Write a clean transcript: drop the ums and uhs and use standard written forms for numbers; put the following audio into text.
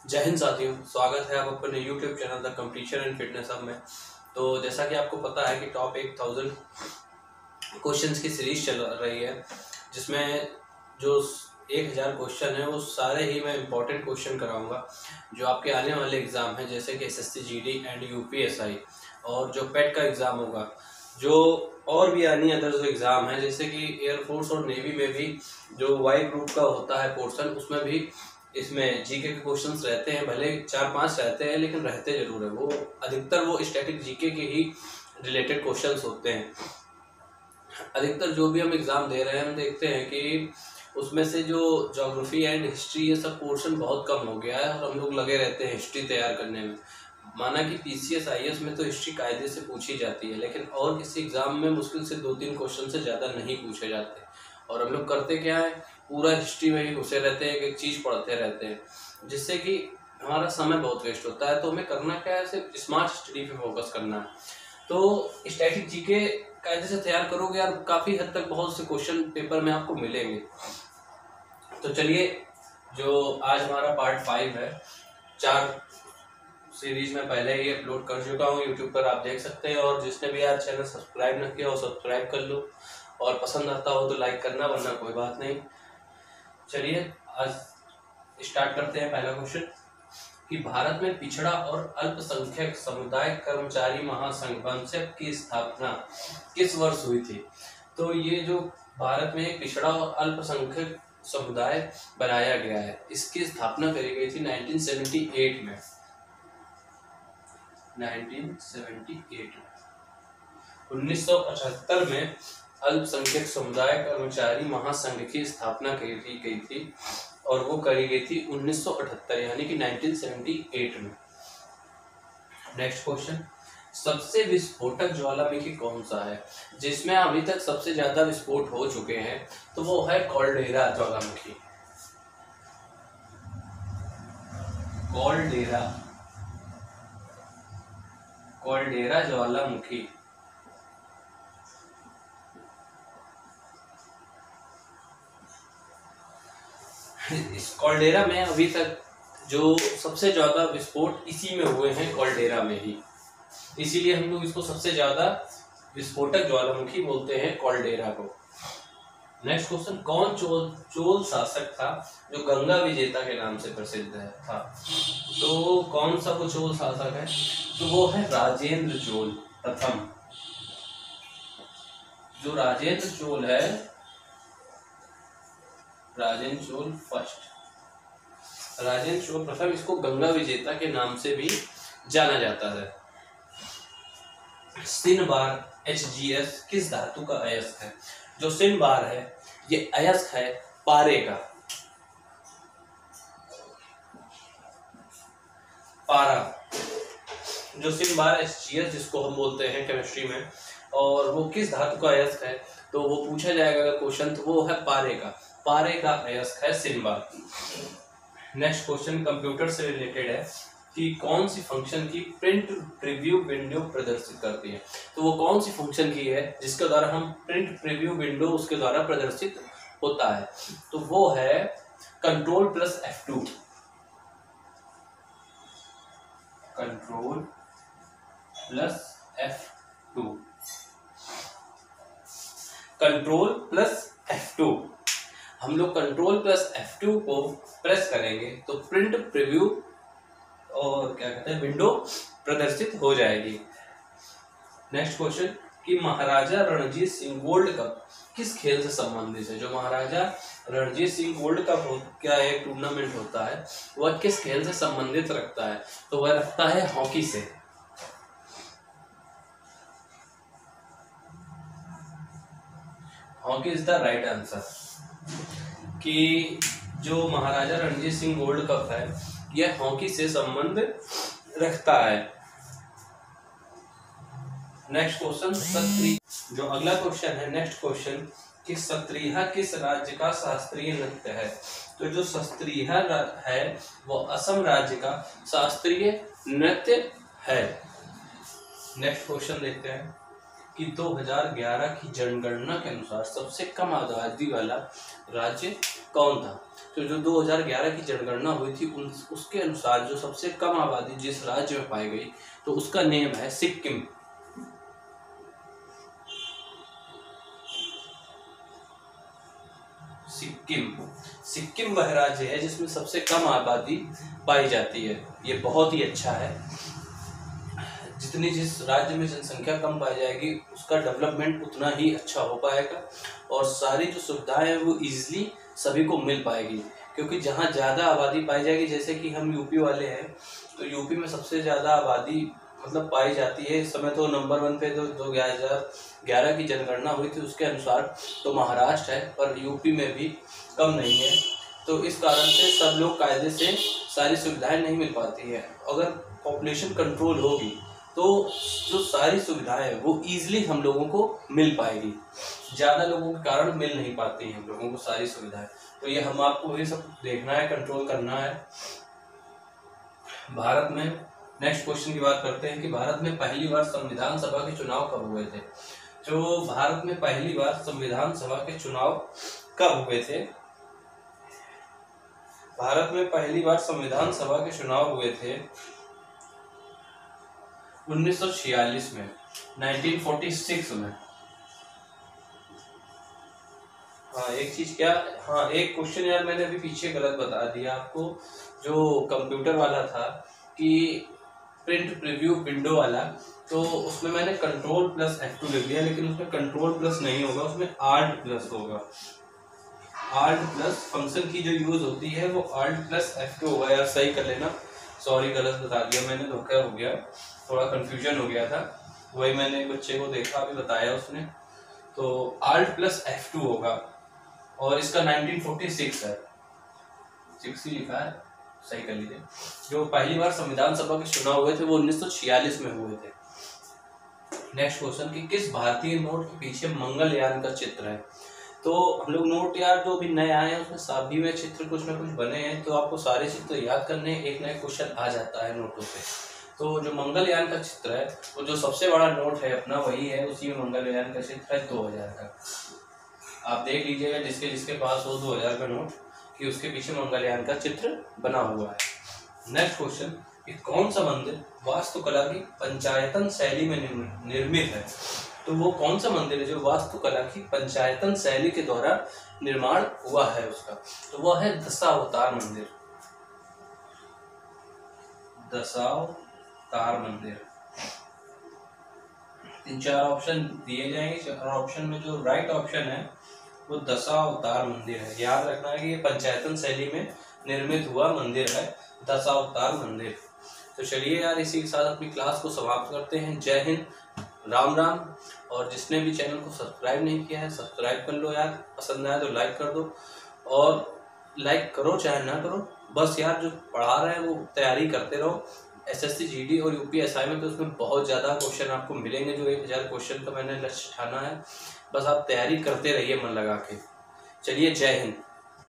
जय हिंद साथियों, स्वागत है आप अपने YouTube channel the competition and fitness hub में। तो जैसा कि आपको पता है कि टॉप 1000 क्वेश्चंस की सीरीज चल रही है, जिसमें जो 1000 क्वेश्चन है वो सारे ही मैं इम्पोर्टेंट क्वेश्चन कराऊंगा जो आपके आने वाले एग्ज़ाम हैं, जैसे कि SSC GD एंड UPSI और जो पेट का एग्ज़ाम होगा, जो और भी अन्य अदर जो एग्ज़ाम है जैसे कि एयरफोर्स और नेवी में भी जो वाई ग्रुप का होता है पोर्शन, उसमें भी इसमें जीके के क्वेश्चंस रहते हैं। भले 4-5 रहते हैं लेकिन रहते जरूर है। वो अधिकतर वो स्टैटिक जीके के ही रिलेटेड क्वेश्चंस होते हैं। अधिकतर जो भी हम एग्ज़ाम दे रहे हैं हम देखते हैं कि उसमें से जो ज्योग्राफी एंड हिस्ट्री ये सब पोर्शन बहुत कम हो गया है और हम लोग लगे रहते हैं हिस्ट्री तैयार करने में। माना कि PCS IAS में तो हिस्ट्री कायदे से पूछी जाती है, लेकिन और किसी एग्ज़ाम में मुश्किल से 2-3 क्वेश्चन से ज़्यादा नहीं पूछे जाते। और हम लोग करते क्या है, पूरा हिस्ट्री में ही घुसे रहते हैं, एक चीज़ पढ़ते रहते हैं, जिससे कि हमारा समय बहुत वेस्ट होता है। तो हमें करना क्या है, सिर्फ स्मार्ट स्टडी पे फोकस करना है। तो स्टैटिक जीके कायदे से तैयार करोगे यार, काफ़ी हद तक बहुत से क्वेश्चन पेपर में आपको मिलेंगे। तो चलिए, जो आज हमारा पार्ट 5 है, 4 सीरीज में पहले ही अपलोड कर चुका हूँ यूट्यूब पर, आप देख सकते हैं। और जिसने भी यार चैनल सब्सक्राइब न किया हो सब्सक्राइब कर लो, और पसंद आता हो तो लाइक करना, वरना कोई बात नहीं। चलिए आज स्टार्ट करते हैं। पहला क्वेश्चन कि भारत में पिछड़ा और अल्पसंख्यक समुदाय कर्मचारी महासंघ BAMSEP की स्थापना किस वर्ष हुई थी? तो ये जो भारत में एक पिछड़ा और अल्पसंख्यक समुदाय बनाया गया है, इसकी स्थापना करी गई थी 1978 में। 1978 में अल्पसंख्यक समुदाय कर्मचारी महासंघ की स्थापना की गई थी और वो करी गई थी 1978 यानी कि 1978 में। नेक्स्ट क्वेश्चन, सबसे विस्फोटक ज्वालामुखी कौन सा है जिसमें अभी तक सबसे ज्यादा विस्फोट हो चुके हैं? तो वो है कॉल्डेरा ज्वालामुखी। कॉल्डेरा ज्वालामुखी इस कॉल्डेरा में अभी तक जो सबसे ज्यादा विस्फोट इसी में हुए हैं, कॉल्डेरा में ही, इसीलिए हम लोग इसको सबसे ज्यादा विस्फोटक ज्वालामुखी बोलते हैं, कॉल्डेरा को। नेक्स्ट क्वेश्चन, कौन चोल शासक था जो गंगा विजेता के नाम से प्रसिद्ध था? तो कौन सा वो चोल शासक है? तो वो है राजेंद्र चोल प्रथम। जो राजेंद्र चोल है, राजेंद्र चोल फर्स्ट, राजेंद्र चोल प्रथम, इसको गंगा विजेता के नाम से भी जाना जाता है। सिन बार HGS किस धातु का अयस्क है? जो सिन बार है ये अयस्क है पारे का। पारा, जो सिन बार HGS जिसको हम बोलते हैं केमिस्ट्री में, और वो किस धातु का अयस्क है? तो वो पूछा जाएगा अगर क्वेश्चन, तो वो है पारे का। पारे का अयस्क है सिन बार। नेक्स्ट क्वेश्चन कंप्यूटर से रिलेटेड है कि कौन सी फंक्शन की प्रिंट प्रीव्यू विंडो प्रदर्शित करती है? तो वो कौन सी फंक्शन की है जिसके द्वारा हम प्रिंट प्रीव्यू विंडो उसके द्वारा प्रदर्शित होता है? तो वो है Ctrl+F2। Ctrl+F2 हम लोग Ctrl+F2 को प्रेस करेंगे तो प्रिंट प्रीव्यू और क्या कहते हैं विंडो प्रदर्शित हो जाएगी। नेक्स्ट क्वेश्चन कि महाराजा रणजीत सिंह गोल्ड कप किस खेल से संबंधित है? जो महाराजा रणजीत सिंह गोल्ड कप क्या एक टूर्नामेंट होता है, वह किस खेल से संबंधित रखता है? तो वह रखता है हॉकी से। Hockey is the right answer. कि जो महाराजा रणजीत सिंह गोल्ड कप है यह हॉकी से संबंध रखता है। नेक्स्ट क्वेश्चन, जो अगला क्वेश्चन है, नेक्स्ट क्वेश्चन कि सत्रिया किस राज्य का शास्त्रीय नृत्य है? तो जो सत्रिया है वो असम राज्य का शास्त्रीय नृत्य है। नेक्स्ट क्वेश्चन देखते हैं कि 2011 की जनगणना के अनुसार सबसे कम आबादी वाला राज्य कौन था? तो जो 2011 की जनगणना हुई थी उसके अनुसार जो सबसे कम आबादी जिस राज्य में पाई गई तो उसका नेम है सिक्किम। सिक्किम वह राज्य है जिसमें सबसे कम आबादी पाई जाती है। ये बहुत ही अच्छा है। जिस राज्य में जनसंख्या कम पाई जाएगी उसका डेवलपमेंट उतना ही अच्छा हो पाएगा और सारी जो सुविधाएं हैं वो इजीली सभी को मिल पाएगी। क्योंकि जहाँ ज़्यादा आबादी पाई जाएगी, जैसे कि हम यूपी वाले हैं, तो यूपी में सबसे ज़्यादा आबादी मतलब पाई जाती है इस समय। तो नंबर 1 पे तो 2011 की जनगणना हुई थी उसके अनुसार तो महाराष्ट्र है, पर यूपी में भी कम नहीं है। तो इस कारण से सब लोग कायदे से सारी सुविधाएं नहीं मिल पाती है। अगर पॉपुलेशन कंट्रोल होगी तो जो सारी सुविधाएं हैं वो ईजिली हम लोगों को मिल पाएगी। ज़्यादा लोगों के कारण मिल नहीं पाती हैं हम लोगों को सारी सुविधाएं। तो ये हम आपको ये सब देखना है, कंट्रोल करना है। भारत में नेक्स्ट क्वेश्चन की बात करते हैं कि भारत में पहली बार संविधान सभा के चुनाव कब हुए थे? जो भारत में पहली बार संविधान सभा के चुनाव कब हुए थे? भारत में पहली बार संविधान सभा के चुनाव हुए थे 1946 में, 1946 में। हाँ एक चीज क्या, हाँ एक क्वेश्चन यार मैंने अभी पीछे गलत बता दिया आपको, जो कंप्यूटर वाला था कि प्रिंट प्रीव्यू विंडो वाला, तो उसमें मैंने Ctrl+F2 लिख दिया, लेकिन उसमें Ctrl+ नहीं होगा, उसमें Alt+ होगा। Alt+ फंक्शन की जो यूज होती है वो Alt+F2 होगा। यार सही कर लेना, सॉरी गलत बता दिया मैंने, धोखा हो गया, थोड़ा कंफ्यूजन हो गया था। वही मैंने एक बच्चे को देखा अभी बताया उसने, तो Alt+F2 होगा और इसका 1946 है, 6 ही लिखा है, सही कर लीजिए। जो पहली बार संविधान सभा के चुनाव हुए थे वो 1946 में हुए थे। नेक्स्ट क्वेश्चन कि किस भारतीय नोट के पीछे मंगलयान का चित्र है? तो हम लोग नोट यार जो अभी नए आए हैं उसमें सभी में चित्र कुछ ना कुछ बने हैं, तो आपको सारे चित्र याद करने, एक नया क्वेश्चन आ जाता है नोटों से। तो जो मंगलयान का चित्र है वो जो सबसे बड़ा नोट है अपना वही है, उसी में मंगलयान का चित्र है 2000 का। आप देख लीजिएगा जिसके जिसके पास हो 2000 का नोट कि उसके पीछे मंगलयान का चित्र बना हुआ है। नेक्स्ट क्वेश्चन कि कौन सा मंदिर वास्तुकला की पंचायतन शैली में निर्मित है? तो वो कौन सा मंदिर है जो वास्तुकला की पंचायतन शैली के द्वारा निर्माण हुआ है उसका? तो वह है दशावतार मंदिर। दशावतार मंदिर। 3-4 ऑप्शन दिए जाएंगे, 4 ऑप्शन में जो राइट ऑप्शन है वो दशावतार मंदिर है। याद रखना है कि ये पंचायतन शैली में निर्मित हुआ मंदिर है, दशावतार मंदिर। तो चलिए यार इसी के साथ अपनी क्लास को समाप्त करते हैं। जय हिंद, राम राम। और जिसने भी चैनल को सब्सक्राइब नहीं किया है सब्सक्राइब कर लो यार, पसंद आए तो लाइक कर दो, और लाइक करो चाहे ना करो, बस यार जो पढ़ा रहे हैं वो तैयारी करते रहो। SSC GD और UPSI में तो उसमें बहुत ज़्यादा क्वेश्चन आपको मिलेंगे, जो 1000 क्वेश्चन का मैंने लक्ष्य ठाना है। बस आप तैयारी करते रहिए मन लगा के। चलिए जय हिंद।